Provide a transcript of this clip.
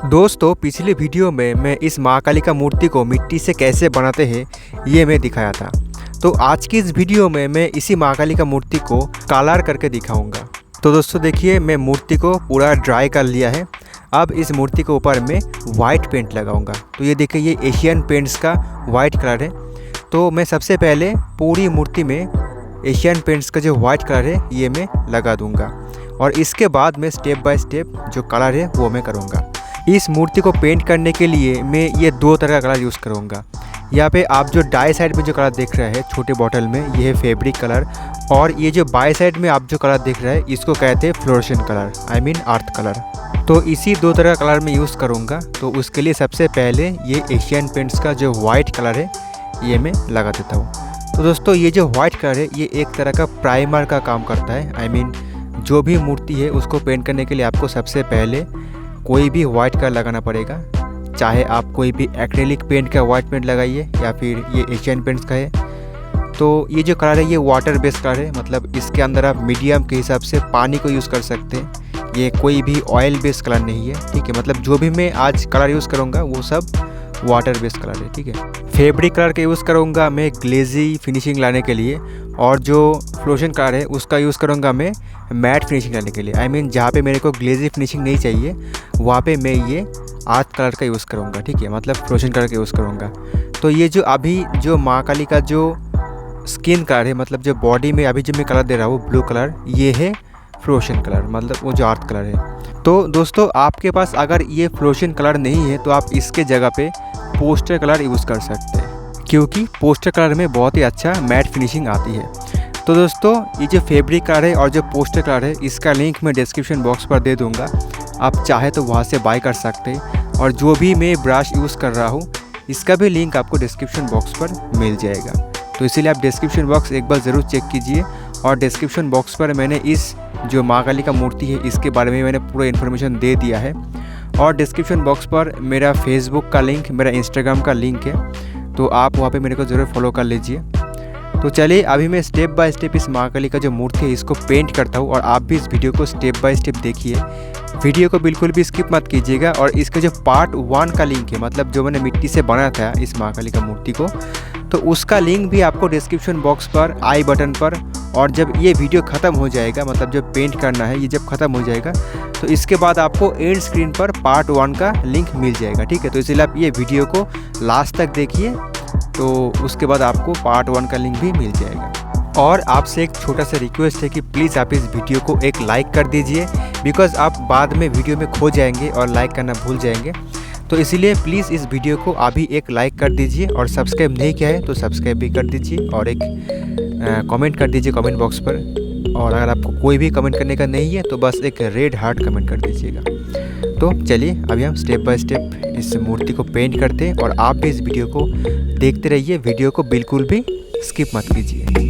दोस्तों पिछले वीडियो में मैं इस महाकाली का मूर्ति को मिट्टी से कैसे बनाते हैं ये मैं दिखाया था। तो आज की इस वीडियो में मैं इसी महाकाली का मूर्ति को कलर करके दिखाऊंगा। तो दोस्तों देखिए मैं मूर्ति को पूरा ड्राई कर लिया है। अब इस मूर्ति के ऊपर मैं वाइट पेंट लगाऊंगा। तो ये देखिए ये एशियन पेंट्स का वाइट कलर है। तो मैं सबसे पहले पूरी मूर्ति में एशियन पेंट्स का जो वाइट कलर है ये मैं लगा दूंगा और इसके बाद मैं स्टेप बाय स्टेप जो कलर है वो मैं करूँगा। इस मूर्ति को पेंट करने के लिए मैं ये दो तरह का कलर यूज़ करूँगा। यहाँ पे आप जो दाएं साइड में जो कलर देख रहे हैं छोटे बॉटल में ये है फैब्रिक कलर, और ये जो बाएं साइड में आप जो कलर देख रहे हैं इसको कहते हैं fluorescent colour, I mean earth colour. तो इसी दो तरह का कलर मैं यूज़ करूँगा। तो उसके लिए सबसे पहले ये एशियन पेंट्स का जो वाइट कलर है ये मैं लगा देता हूँ। तो दोस्तों ये जो वाइट कलर है ये एक तरह का प्राइमर का काम करता है। आई मीन जो भी मूर्ति है उसको पेंट करने के लिए आपको सबसे पहले कोई भी वाइट कलर लगाना पड़ेगा। चाहे आप कोई भी एक्रेलिक पेंट का वाइट पेंट लगाइए या फिर ये एशियन पेंट्स का है। तो ये जो कलर है ये वाटर बेस्ड कलर है, मतलब इसके अंदर आप मीडियम के हिसाब से पानी को यूज़ कर सकते हैं। ये कोई भी ऑयल बेस्ड कलर नहीं है, ठीक है। मतलब जो भी मैं आज कलर यूज़ करूँगा वो सब वाटर बेस्ड कलर है, ठीक है। फैब्रिक कलर का यूज़ करूँगा मैं ग्लेजी फिनिशिंग लाने के लिए, और जो फ्लोरेसेंट कलर है उसका यूज़ करूँगा मैं मैट फिनिशिंग लाने के लिए। आई मीन जहाँ पे मेरे को ग्लेजी फिनिशिंग नहीं चाहिए वहाँ पे मैं ये अर्थ कलर का यूज़ करूँगा, ठीक है। मतलब फ्लोरेसेंट कलर का यूज़ करूँगा। तो ये जो अभी जो महाकाली का जो स्किन कलर है, मतलब जो बॉडी में अभी जो मैं कलर दे रहा हूँ ब्लू कलर, ये है फ्लोरेसेंट कलर, मतलब वो जो अर्थ कलर है। तो दोस्तों आपके पास अगर ये फ्लोरेसेंट कलर नहीं है तो आप इसके जगह पे पोस्टर कलर यूज़ कर सकते हैं, क्योंकि पोस्टर कलर में बहुत ही अच्छा मैट फिनिशिंग आती है। तो दोस्तों ये जो फैब्रिक कलर है और जो पोस्टर कलर है इसका लिंक मैं डिस्क्रिप्शन बॉक्स पर दे दूंगा। आप चाहे तो वहाँ से बाय कर सकते हैं, और जो भी मैं ब्रश यूज़ कर रहा हूँ इसका भी लिंक आपको डिस्क्रिप्शन बॉक्स पर मिल जाएगा। तो इसीलिए आप डिस्क्रिप्शन बॉक्स एक बार ज़रूर चेक कीजिए। और डिस्क्रिप्शन बॉक्स पर मैंने इस जो महाकाली का मूर्ति है इसके बारे में मैंने पूरा इन्फॉर्मेशन दे दिया है। और डिस्क्रिप्शन बॉक्स पर मेरा फेसबुक का लिंक, मेरा इंस्टाग्राम का लिंक है, तो आप वहाँ पे मेरे को ज़रूर फॉलो कर लीजिए। तो चलिए अभी मैं स्टेप बाय स्टेप इस महाकाली का जो मूर्ति है इसको पेंट करता हूँ, और आप भी इस वीडियो को स्टेप बाय स्टेप देखिए। वीडियो को बिल्कुल भी स्किप मत कीजिएगा। और इसका जो पार्ट 1 का लिंक है, मतलब जो मैंने मिट्टी से बनाया था इस महाकाली का मूर्ति को, तो उसका लिंक भी आपको डिस्क्रिप्शन बॉक्स पर आई बटन पर, और जब ये वीडियो ख़त्म हो जाएगा, मतलब जब पेंट करना है ये जब ख़त्म हो जाएगा तो इसके बाद आपको एंड स्क्रीन पर पार्ट 1 का लिंक मिल जाएगा, ठीक है। तो इसलिए आप ये वीडियो को लास्ट तक देखिए, तो उसके बाद आपको पार्ट 1 का लिंक भी मिल जाएगा। और आपसे एक छोटा सा रिक्वेस्ट है कि प्लीज़ आप इस वीडियो को एक लाइक कर दीजिए, बिकॉज़ आप बाद में वीडियो में खो जाएंगे और लाइक करना भूल जाएंगे। तो इसीलिए प्लीज़ इस वीडियो को अभी एक लाइक कर दीजिए, और सब्सक्राइब नहीं किया है तो सब्सक्राइब भी कर दीजिए, और एक कमेंट कर दीजिए कमेंट बॉक्स पर। और अगर आपको कोई भी कमेंट करने का नहीं है तो बस एक रेड हार्ट कमेंट कर दीजिएगा। तो चलिए अभी हम स्टेप बाय स्टेप इस मूर्ति को पेंट करते हैं, और आप भी इस वीडियो को देखते रहिए। वीडियो को बिल्कुल भी स्किप मत कीजिए।